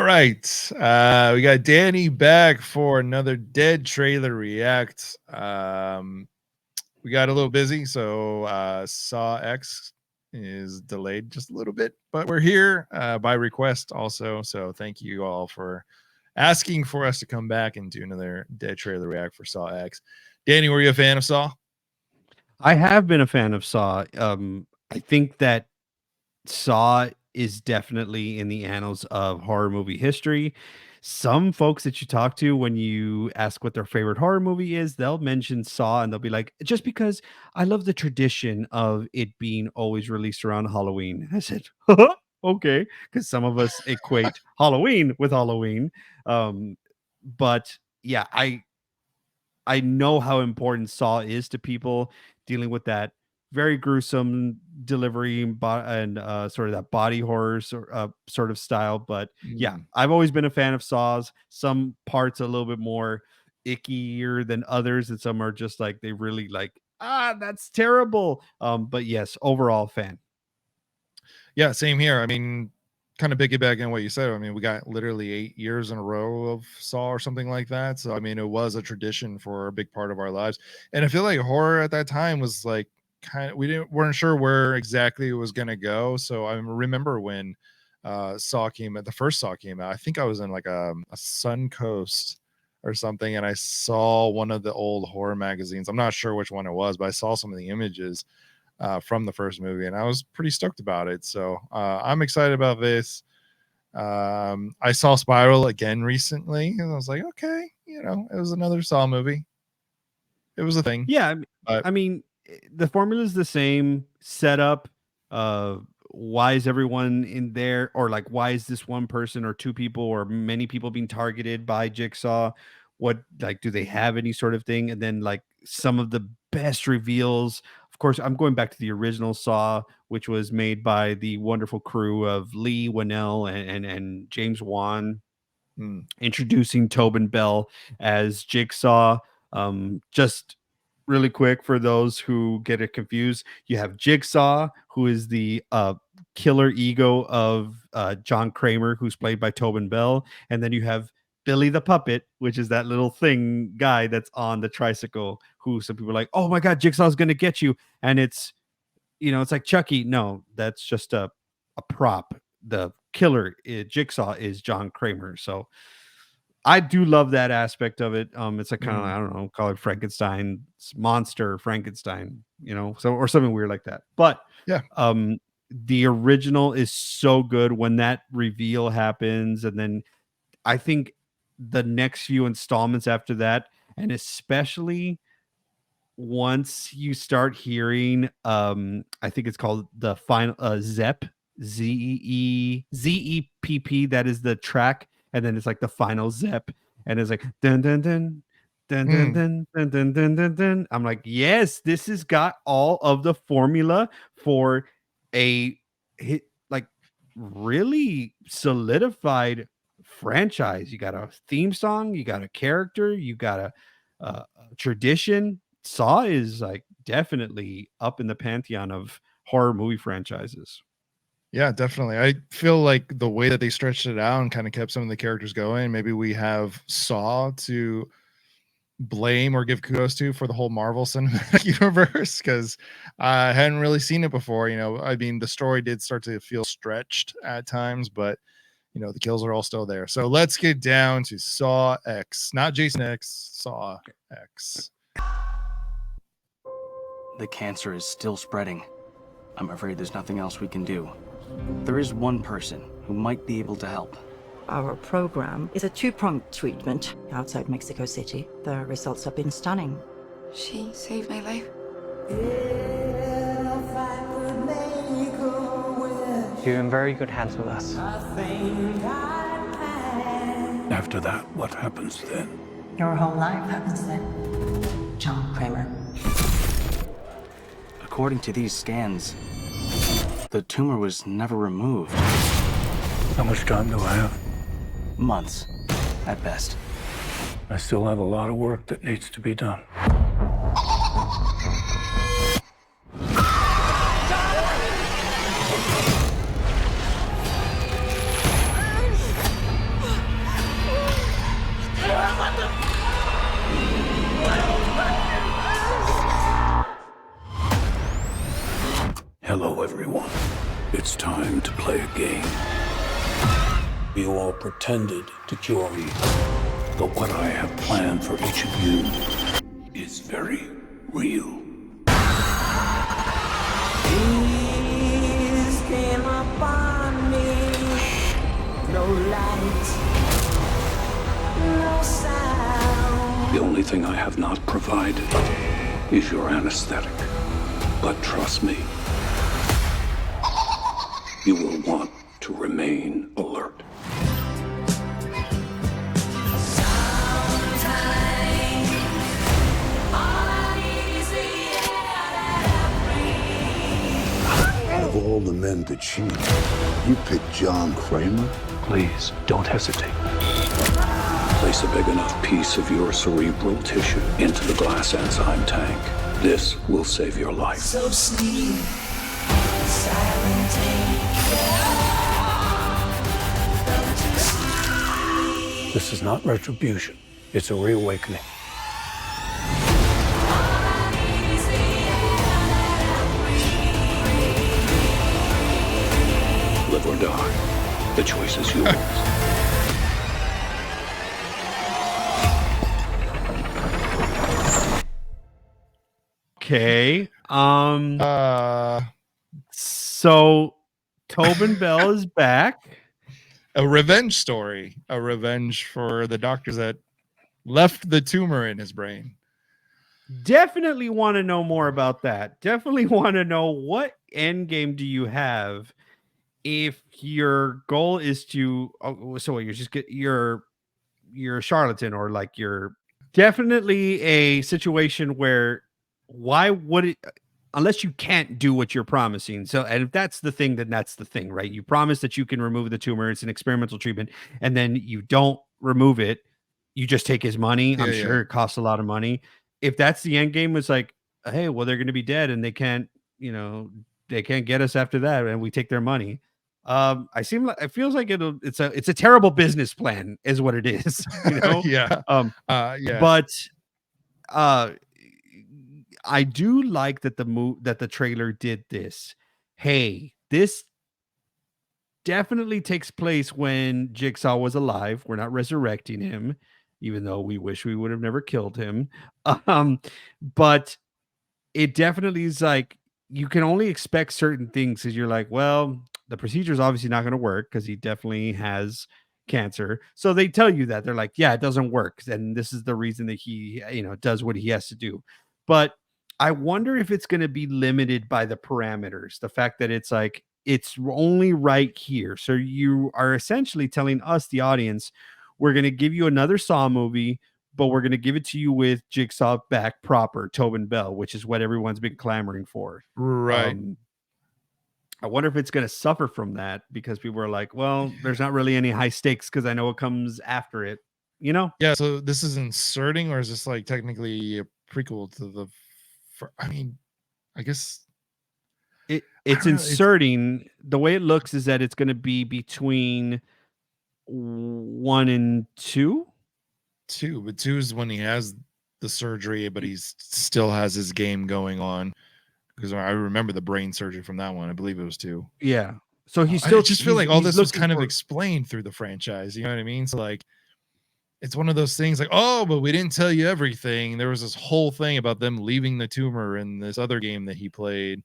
right. We got Danny back for another Dead trailer react. We got a little busy, so Saw X is delayed just a little bit, but we're here by request also. So thank you all for asking for us to come back and do another Dead trailer react for Saw X. Danny, were you a fan of Saw? I have been a fan of Saw. I think that Saw is definitely in the annals of horror movie history. Some folks that you talk to when you ask what their favorite horror movie is, they'll mention Saw and they'll be like, just because I love the tradition of it being always released around Halloween. I said, okay, because some of us equate Halloween with Halloween. Um, but yeah, I know how important Saw is to people dealing with that very gruesome delivery and sort of that body horror sort of style. But yeah, Mm. I've always been a fan of Saws. Some parts a little bit more ickier than others, and some are just like they really like, that's terrible. But yes, overall fan. Yeah, same here. I mean, kind of piggybacking on what you said. I mean, we got literally 8 years in a row of Saw or something like that. So I mean, it was a tradition for a big part of our lives. And I feel like horror at that time was like kind of weren't sure where exactly it was gonna go. So I remember when Saw came out, the first Saw came out. I think I was in like a Suncoast or something, and I saw one of the old horror magazines. I'm not sure which one it was, but I saw some of the images from the first movie, and I was pretty stoked about it. So I'm excited about this. I saw Spiral again recently, and I was like, okay, it was another Saw movie. It was a thing. Yeah, But I mean, the formula is the same setup. Why is everyone in there, or like, why is this one person or two people or many people being targeted by Jigsaw? What, like, do they have any sort of thing? And then like some of the best reveals. Of course, I'm going back to the original Saw, which was made by the wonderful crew of Lee Winnell and James Wan, mm, introducing Tobin Bell as Jigsaw. Just really quick for those who get it confused, you have Jigsaw, who is the killer ego of John Kramer, who's played by Tobin Bell, and then you have Billy the Puppet, which is that little thing guy that's on the tricycle, who some people are like, oh my god, Jigsaw's gonna get you. And it's like Chucky. No, that's just a prop. The killer, Jigsaw, is John Kramer. So I do love that aspect of it. It's like kind of, mm. I don't know, call it Frankenstein's monster, Frankenstein, so or something weird like that. But Yeah. The original is so good when that reveal happens, and then I think the next few installments after that, and especially once you start hearing, I think it's called the final Zepp, Zepp, that is the track, and then it's like the final Zepp, and it's like dun dun dun dun dun Mm. dun dun dun dun dun dun. I'm like, yes, this has got all of the formula for a hit, like really solidified franchise. You got a theme song, you got a character, you got a tradition. Saw is like definitely up in the pantheon of horror movie franchises. Yeah, definitely. I feel like the way that they stretched it out and kind of kept some of the characters going, maybe we have Saw to blame or give kudos to for the whole Marvel Cinematic Universe, because I hadn't really seen it before. I mean, the story did start to feel stretched at times, but the kills are all still there. So let's get down to Saw X, not Jason X, Saw X. The cancer is still spreading. I'm afraid there's nothing else we can do. There is one person who might be able to help. Our program is a two-pronged treatment outside Mexico City. The results have been stunning. She saved my life. You're in very good hands with us. After that, what happens then? Your whole life happens then. John Kramer. According to these scans, the tumor was never removed. How much time do I have? Months, at best. I still have a lot of work that needs to be done. it's time to play a game. You all pretended to cure me, but what I have planned for each of you is very real. Peace came upon me. No light, no sound. The only thing I have not provided is your anesthetic. But trust me, you will want to remain alert. Out of all the men to cheat, you picked John Kramer? Please, don't hesitate. Place a big enough piece of your cerebral tissue into the glass enzyme tank. This will save your life. So sleep, silent take. This is not retribution. It's a reawakening. Live or die. The choice is yours. Okay. Uh, So Tobin Bell is back. a revenge story, a revenge for the doctors that left the tumor in his brain. Definitely want to know more about that. Definitely want to know what end game do you have if your goal is to so you're just you're a charlatan, or like you're definitely a situation where why would it, unless you can't do what you're promising. So, and if that's the thing, then that's the thing, right? You promise that you can remove the tumor, it's an experimental treatment, and then you don't remove it, you just take his money. I'm sure it costs a lot of money. If that's the end game, was like, hey, well, they're going to be dead and they can't, they can't get us after that, and we take their money. It feels like it's a terrible business plan is what it is, Yeah. Yeah. But I do like that the trailer did this. Hey, this definitely takes place when Jigsaw was alive. We're not resurrecting him, even though we wish we would have never killed him. But it definitely is like you can only expect certain things because you're like, well, the procedure is obviously not going to work because he definitely has cancer. So they tell you that. They're like, yeah, it doesn't work. And this is the reason that he, does what he has to do. But I wonder if it's going to be limited by the parameters. The fact that it's like, it's only right here. So you are essentially telling us, the audience, we're going to give you another Saw movie, but we're going to give it to you with Jigsaw back proper, Tobin Bell, which is what everyone's been clamoring for. Right. I wonder if it's going to suffer from that because people are like, well, there's not really any high stakes because I know what comes after it, Yeah. So this is inserting, or is this like technically a prequel to the? I guess it's inserting. The way it looks is that it's going to be between 1 and 2. 2, but 2 is when he has the surgery, but he still has his game going on. Because I remember the brain surgery from that one. I believe it was 2. Yeah. So he's still. I just feel like all this was kind of explained through the franchise. You know what I mean? So like, it's one of those things like, oh, but we didn't tell you everything. There was this whole thing about them leaving the tumor in this other game that he played.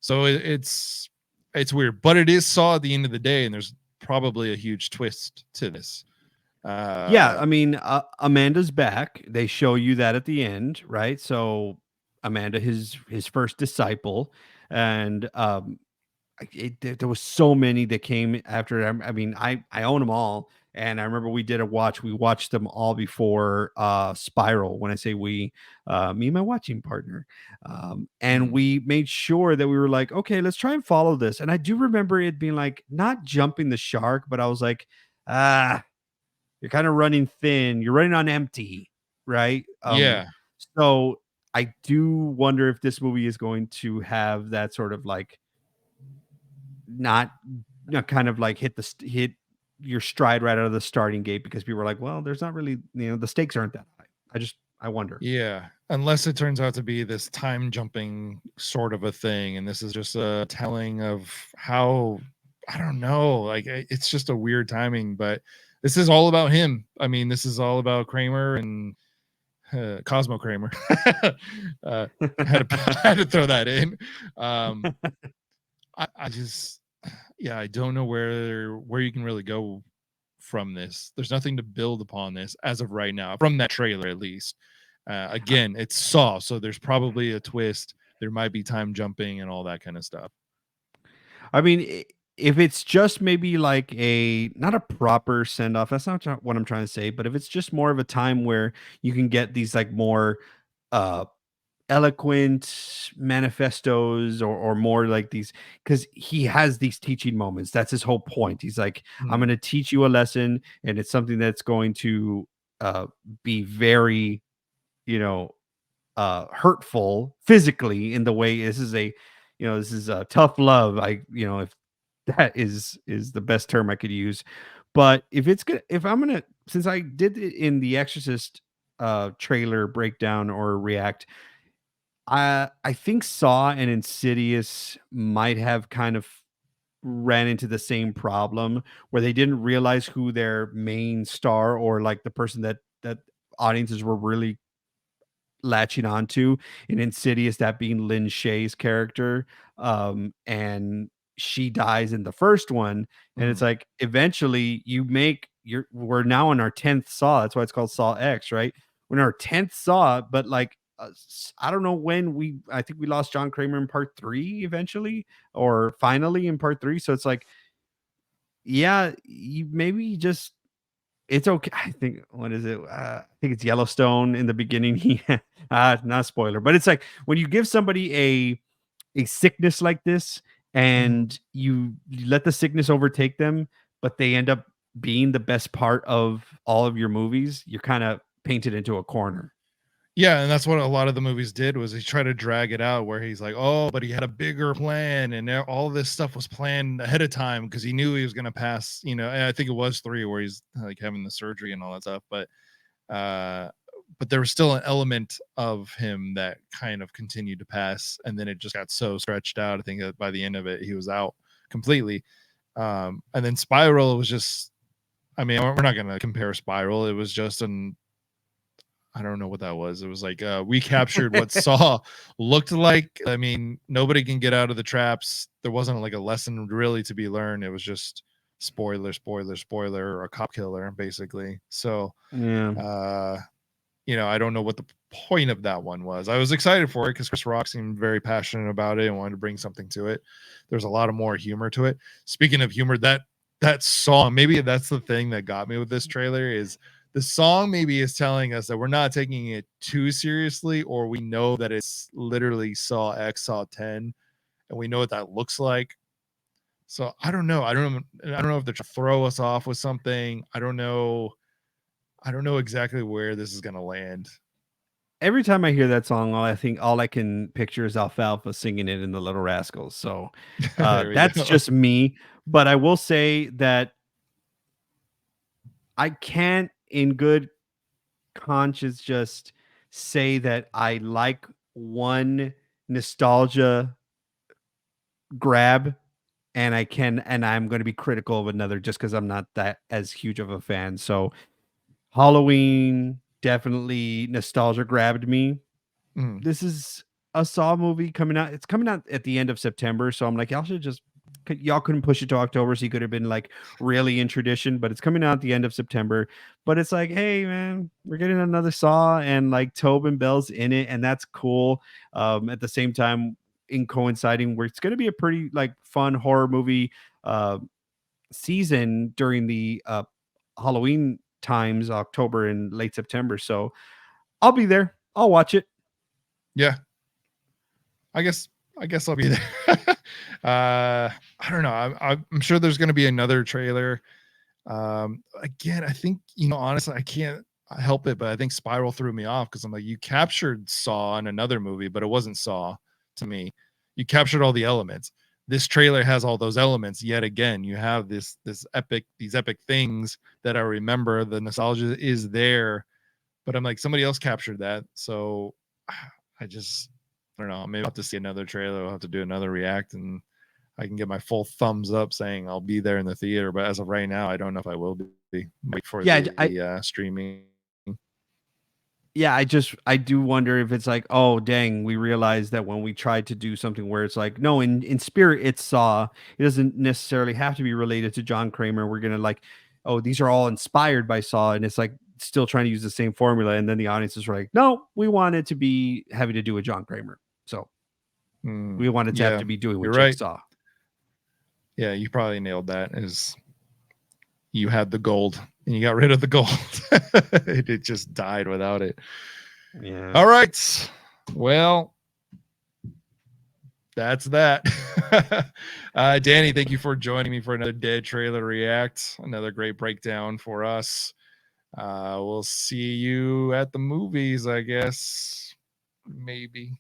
So it's weird, but it is Saw at the end of the day, and there's probably a huge twist to this. Yeah, I mean, Amanda's back. They show you that at the end, right? So Amanda, his first disciple, and there was so many that came after. I mean, I own them all, and I remember we watched them all before Spiral. When I say we, me and my watching partner, and we made sure that we were like, okay, let's try and follow this. And I do remember it being like not jumping the shark, but I was like, you're kind of running thin. You're running on empty, right? Yeah. So I do wonder if this movie is going to have that sort of like not kind of like hit your stride right out of the starting gate, because people are like, well, there's not really, the stakes aren't that high. I wonder. Yeah. unless it turns out to be this time jumping sort of a thing, and this is just a telling of how, I don't know, like it's just a weird timing, but this is all about him. I mean, this is all about Kramer and Cosmo Kramer. uh, had to throw that in. I just, yeah, I don't know where you can really go from this. There's nothing to build upon this as of right now, from that trailer at least. Again, it's Saw, so there's probably a twist. There might be time jumping and all that kind of stuff. I mean, if it's just maybe like a not a proper send off, that's not what I'm trying to say, but if it's just more of a time where you can get these like more uh eloquent manifestos or more like these, because he has these teaching moments. That's his whole point. He's like, I'm going to teach you a lesson, and it's something that's going to be very, you know, hurtful physically in the way this is a, you know, this is a tough love. I, you know, if that is the best term I could use. But if it's gonna, if I'm gonna, since I did it in the Exorcist trailer breakdown or react, I think Saw and Insidious might have kind of ran into the same problem where they didn't realize who their main star or like the person that audiences were really latching onto in Insidious, that being Lynn Shay's character. And she dies in the first one. And it's like eventually you make your we're now on our 10th Saw. That's why it's called Saw X, right? We're in our 10th Saw, but like I don't know when I think we lost John Kramer in part 3 eventually, or finally in part 3. So it's like, yeah, you maybe just it's okay. I think what is it? I think it's Yellowstone in the beginning. He not a spoiler, but it's like when you give somebody a sickness like this and you let the sickness overtake them, but they end up being the best part of all of your movies, you're kind of painted into a corner. Yeah, and that's what a lot of the movies did, was he tried to drag it out where he's like, oh, but he had a bigger plan, and all this stuff was planned ahead of time because he knew he was going to pass, you know. And I think it was 3 where he's like having the surgery and all that stuff, but there was still an element of him that kind of continued to pass, and then it just got so stretched out. I think that by the end of it he was out completely. And then Spiral was just, I mean, we're not going to compare Spiral. It was just I don't know what that was. It was like we captured what Saw looked like. I mean, nobody can get out of the traps. There wasn't like a lesson really to be learned. It was just spoiler, spoiler, spoiler, or a cop killer, basically. So, Yeah. you know, I don't know what the point of that one was. I was excited for it because Chris Rock seemed very passionate about it and wanted to bring something to it. There's a lot of more humor to it. Speaking of humor, that song, maybe that's the thing that got me with this trailer, is the song maybe is telling us that we're not taking it too seriously, or we know that it's literally Saw X, Saw 10, and we know what that looks like. So I don't know. I don't know if they're trying to throw us off with something. I don't know exactly where this is gonna land. Every time I hear that song, all I can picture is Alfalfa singing it in the Little Rascals. So There we that's go. just me. But I will say that I can't, in good conscience, just say that I like one nostalgia grab, and I'm going to be critical of another just because I'm not that as huge of a fan. So Halloween definitely nostalgia grabbed me. Mm. This is a Saw movie coming out. It's coming out at the end of September, so I'm like, y'all couldn't push it to October, so you could have been like really in tradition. But it's coming out at the end of September. But it's like, hey man, we're getting another Saw, and like Tobin Bell's in it, and that's cool. At the same time, in coinciding where it's going to be a pretty like fun horror movie season during the Halloween times, October and late September. So I'll be there. I'll watch it. Yeah. I guess I'll be there. I don't know. I'm sure there's going to be another trailer. Again, I think, you know, honestly, I can't help it, but I think Spiral threw me off because I'm like, you captured Saw in another movie, but it wasn't Saw to me. You captured all the elements. This trailer has all those elements yet again. You have these epic things that I remember. The nostalgia is there, but I'm like, somebody else captured that. So I just, I don't know. Maybe I'll have to see another trailer. I'll have to do another react, and I can get my full thumbs up saying I'll be there in the theater. But as of right now, I don't know if I will be. Wait for Yeah, the streaming. yeah, I do wonder if it's like, oh dang, we realized that when we tried to do something where it's like, no, in spirit it's Saw, it doesn't necessarily have to be related to John Kramer. We're gonna like, oh, these are all inspired by Saw, and it's like still trying to use the same formula, and then the audience is like, no, we want it to be having to do with John Kramer, so we want it to have Yeah, to be doing with you're right. Jigsaw. Yeah, you probably nailed that. Is you had the gold and you got rid of the gold. It just died without it. Yeah. All right. Well, that's that. Danny, thank you for joining me for another Dead Trailer React. Another great breakdown for us. We'll see you at the movies, I guess. Maybe.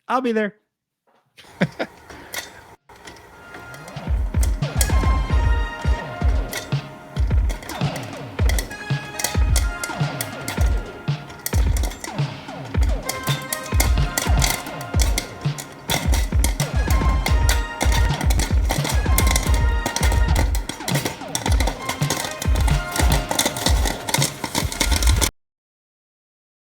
I'll be there.